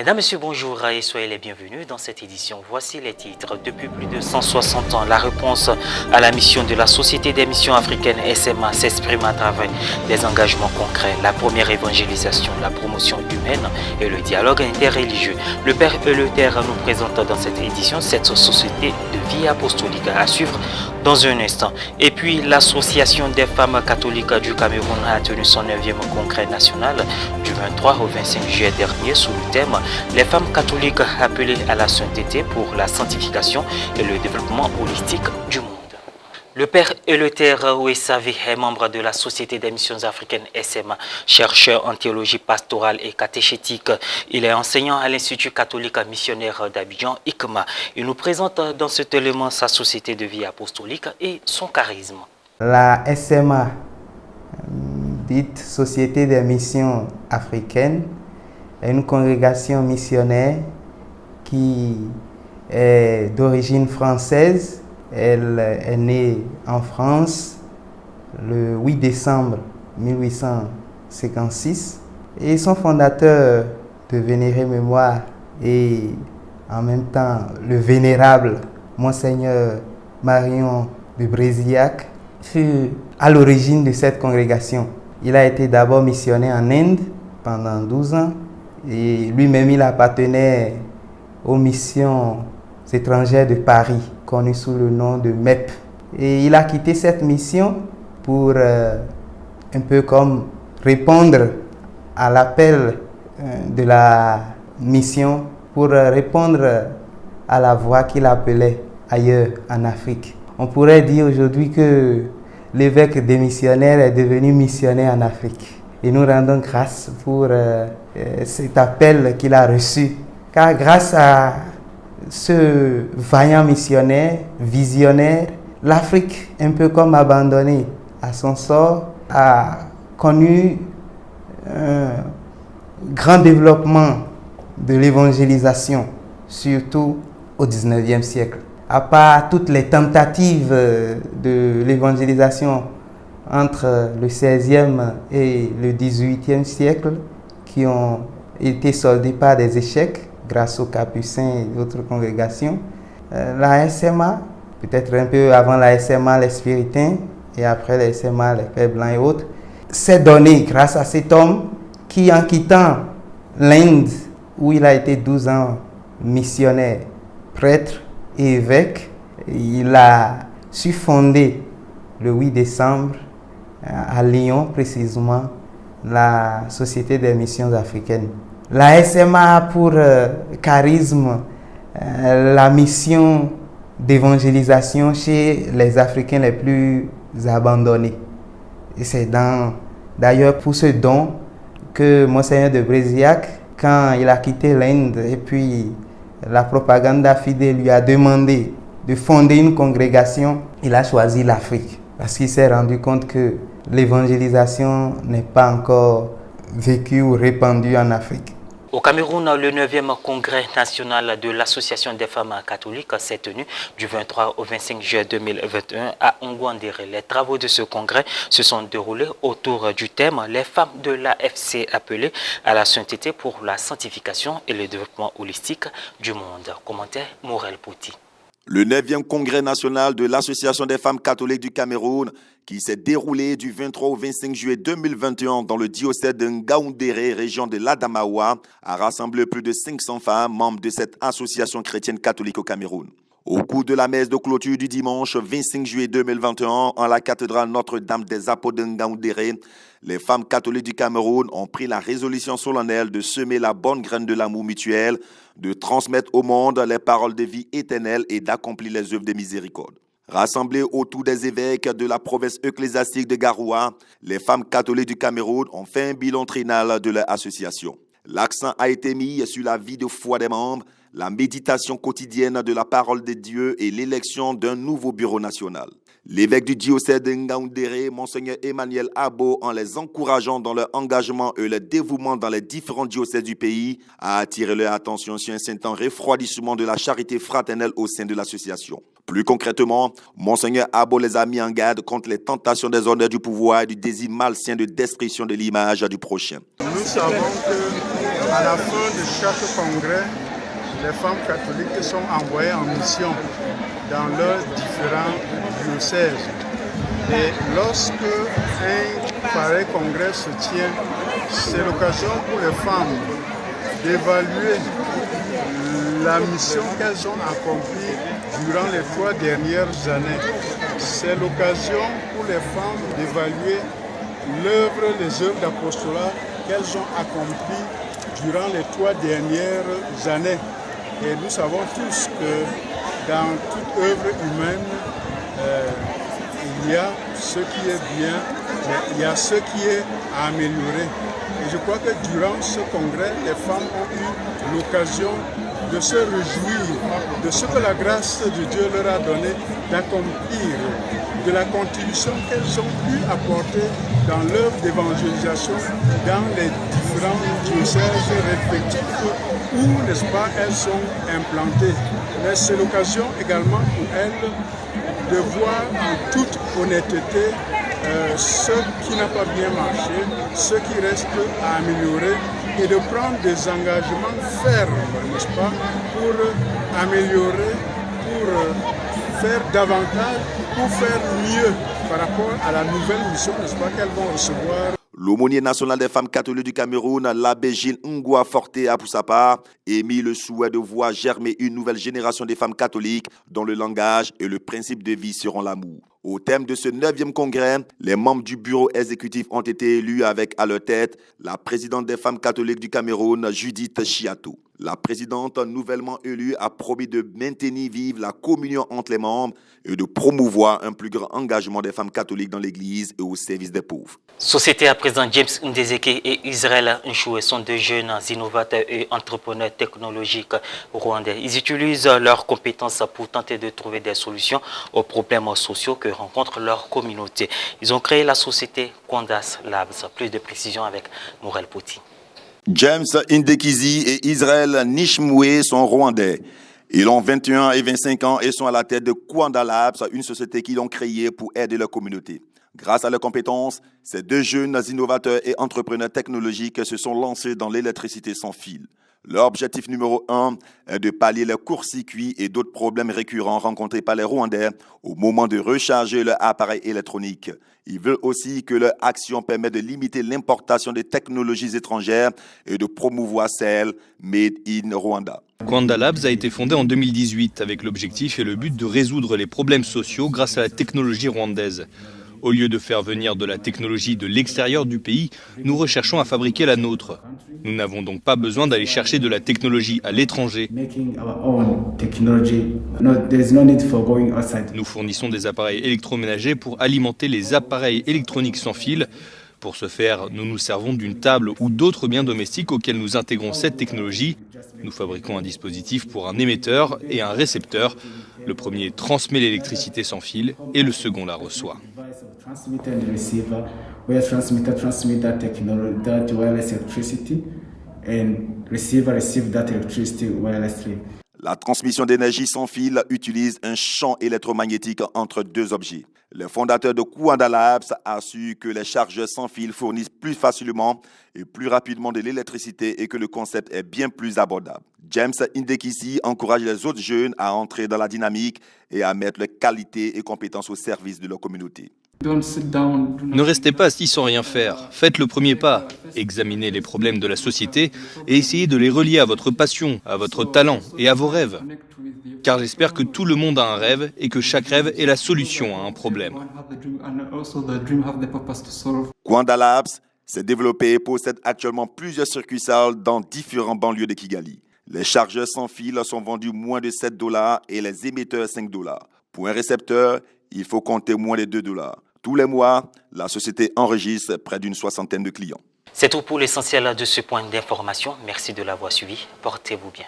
Mesdames, Messieurs, bonjour et soyez les bienvenus dans cette édition. Voici les titres. Depuis plus de 160 ans, la réponse à la mission de la Société des missions africaines SMA s'exprime à travers des engagements concrets, la première évangélisation, la promotion humaine et le dialogue interreligieux. Le Père Eleuthère nous présente dans cette édition cette société de vie apostolique à suivre dans un instant. Et puis, l'Association des femmes catholiques du Cameroun a tenu son 9e congrès national du 23 au 25 juillet dernier sous le thème « Les femmes catholiques appelées à la sainteté pour la sanctification et le développement holistique du monde ». Le Père Eleuthère Ouessavé est membre de la Société des missions africaines SMA, chercheur en théologie pastorale et catéchétique. Il est enseignant à l'Institut catholique missionnaire d'Abidjan, ICMA. Il nous présente dans cet élément sa société de vie apostolique et son charisme. La SMA, dite Société des missions africaines, est une congrégation missionnaire qui est d'origine française. Elle est née en France le 8 décembre 1856 et son fondateur de vénérée mémoire et en même temps le vénérable Monseigneur Marion de Brézillac fut à l'origine de cette congrégation. Il a été d'abord missionnaire en Inde pendant 12 ans et lui-même il appartenait aux missions étrangères de Paris, connues sous le nom de MEP. Et il a quitté cette mission pour un peu comme répondre à l'appel de la mission, pour répondre à la voix qu'il appelait ailleurs en Afrique. On pourrait dire aujourd'hui que l'évêque des missionnaires est devenu missionnaire en Afrique. Et nous rendons grâce pour cet appel qu'il a reçu. Car grâce à ce vaillant missionnaire, visionnaire, l'Afrique, un peu comme abandonnée à son sort, a connu un grand développement de l'évangélisation, surtout au XIXe siècle. À part toutes les tentatives de l'évangélisation entre le XVIe et le XVIIIe siècle, qui ont été soldées par des échecs, grâce aux Capucins et d'autres congrégations. La SMA, peut-être un peu avant la SMA, les Spiritains, et après la SMA, les Pères Blancs et autres, s'est donné grâce à cet homme qui, en quittant l'Inde, où il a été 12 ans missionnaire, prêtre et évêque, il a su fonder le 8 décembre à Lyon, précisément, la Société des missions africaines. La SMA a pour charisme la mission d'évangélisation chez les Africains les plus abandonnés. Et c'est d'ailleurs pour ce don que Monseigneur de Brézillac, quand il a quitté l'Inde et puis la propaganda fidèle lui a demandé de fonder une congrégation, il a choisi l'Afrique parce qu'il s'est rendu compte que l'évangélisation n'est pas encore vécue ou répandue en Afrique. Au Cameroun, le 9e congrès national de l'Association des femmes catholiques s'est tenu du 23 au 25 juillet 2021 à Ongouandéré. Les travaux de ce congrès se sont déroulés autour du thème « Les femmes de l'AFC appelées à la sainteté pour la sanctification et le développement holistique du monde ». Commentaire Morel Pouty. Le 9e congrès national de l'Association des femmes catholiques du Cameroun, qui s'est déroulé du 23 au 25 juillet 2021 dans le diocèse de Ngaoundéré, région de l'Adamaoua, a rassemblé plus de 500 femmes membres de cette association chrétienne catholique au Cameroun. Au cours de la messe de clôture du dimanche 25 juillet 2021 en la cathédrale Notre-Dame des Apôtres de Ngaoundéré, les femmes catholiques du Cameroun ont pris la résolution solennelle de semer la bonne graine de l'amour mutuel, de transmettre au monde les paroles de vie éternelle et d'accomplir les œuvres de miséricorde. Rassemblées autour des évêques de la province ecclésiastique de Garoua, les femmes catholiques du Cameroun ont fait un bilan trinal de leur association. L'accent a été mis sur la vie de foi des membres, la méditation quotidienne de la parole de Dieu et l'élection d'un nouveau bureau national. L'évêque du diocèse de Ngaoundéré, Monseigneur Emmanuel Abo, en les encourageant dans leur engagement et leur dévouement dans les différents diocèses du pays, a attiré leur attention sur un certain refroidissement de la charité fraternelle au sein de l'association. Plus concrètement, Monseigneur Abo les a mis en garde contre les tentations des honneurs du pouvoir et du désir malsain de destruction de l'image du prochain. Nous savons que À la fin de chaque congrès, les femmes catholiques sont envoyées en mission dans leurs différents diocèses. Et lorsque un pareil congrès se tient, c'est l'occasion pour les femmes d'évaluer la mission qu'elles ont accomplie durant les 3 dernières années. C'est l'occasion pour les femmes d'évaluer les œuvres d'apostolat qu'elles ont accomplies durant les 3 dernières années. Et nous savons tous que dans toute œuvre humaine, il y a ce qui est bien, mais il y a ce qui est à améliorer. Et je crois que durant ce congrès, les femmes ont eu l'occasion de se réjouir de ce que la grâce de Dieu leur a donné d'accomplir, de la contribution qu'elles ont pu apporter dans l'œuvre d'évangélisation dans les différents diocèses respectifs où, n'est-ce pas, elles sont implantées. Mais c'est l'occasion également pour elles de voir en toute honnêteté ce qui n'a pas bien marché, ce qui reste à améliorer et de prendre des engagements fermes, n'est-ce pas, pour améliorer, pour faire davantage, pour faire mieux par rapport à la nouvelle mission, n'est-ce pas, qu'elles vont recevoir. L'aumônier national des femmes catholiques du Cameroun, l'abbé Gilles Ngoua Forte, a pour sa part émis le souhait de voir germer une nouvelle génération des femmes catholiques dont le langage et le principe de vie seront l'amour. Au thème de ce 9e congrès, les membres du bureau exécutif ont été élus avec à leur tête la présidente des femmes catholiques du Cameroun, Judith Chiato. La présidente nouvellement élue a promis de maintenir vive la communion entre les membres et de promouvoir un plus grand engagement des femmes catholiques dans l'Église et au service des pauvres. Société à présent, James Ndezeke et Israël Nchoué sont deux jeunes innovateurs et entrepreneurs technologiques rwandais. Ils utilisent leurs compétences pour tenter de trouver des solutions aux problèmes sociaux que rencontre leur communauté. Ils ont créé la société Kwandas Labs. Plus de précisions avec Morel Poti. James Ndekizi et Israël Nishmoué sont rwandais. Ils ont 21 et 25 ans et sont à la tête de Kwandas Labs, une société qu'ils ont créée pour aider leur communauté. Grâce à leurs compétences, ces deux jeunes innovateurs et entrepreneurs technologiques se sont lancés dans l'électricité sans fil. Leur objectif numéro 1 est de pallier les courts-circuits et d'autres problèmes récurrents rencontrés par les Rwandais au moment de recharger leur appareil électronique. Ils veulent aussi que leur action permette de limiter l'importation des technologies étrangères et de promouvoir celles made in Rwanda. Kwandas Labs a été fondé en 2018 avec l'objectif et le but de résoudre les problèmes sociaux grâce à la technologie rwandaise. Au lieu de faire venir de la technologie de l'extérieur du pays, nous recherchons à fabriquer la nôtre. Nous n'avons donc pas besoin d'aller chercher de la technologie à l'étranger. Nous fournissons des appareils électroménagers pour alimenter les appareils électroniques sans fil. Pour ce faire, nous nous servons d'une table ou d'autres biens domestiques auxquels nous intégrons cette technologie. Nous fabriquons un dispositif pour un émetteur et un récepteur. Le premier transmet l'électricité sans fil et le second la reçoit. La transmission d'énergie sans fil utilise un champ électromagnétique entre deux objets. Le fondateur de Kwandas Labs assure que les chargeurs sans fil fournissent plus facilement et plus rapidement de l'électricité et que le concept est bien plus abordable. James Ndekisi encourage les autres jeunes à entrer dans la dynamique et à mettre leurs qualités et compétences au service de leur communauté. Ne restez pas assis sans rien faire. Faites le premier pas. Examinez les problèmes de la société et essayez de les relier à votre passion, à votre talent et à vos rêves. Car j'espère que tout le monde a un rêve et que chaque rêve est la solution à un problème. Kwandas Labs s'est développé et possède actuellement plusieurs succursales dans différents banlieues de Kigali. Les chargeurs sans fil sont vendus moins de $7 et les émetteurs $5. Pour un récepteur, il faut compter moins de $2. Tous les mois, la société enregistre près d'une 60aine de clients. C'est tout pour l'essentiel de ce point d'information. Merci de l'avoir suivi. Portez-vous bien.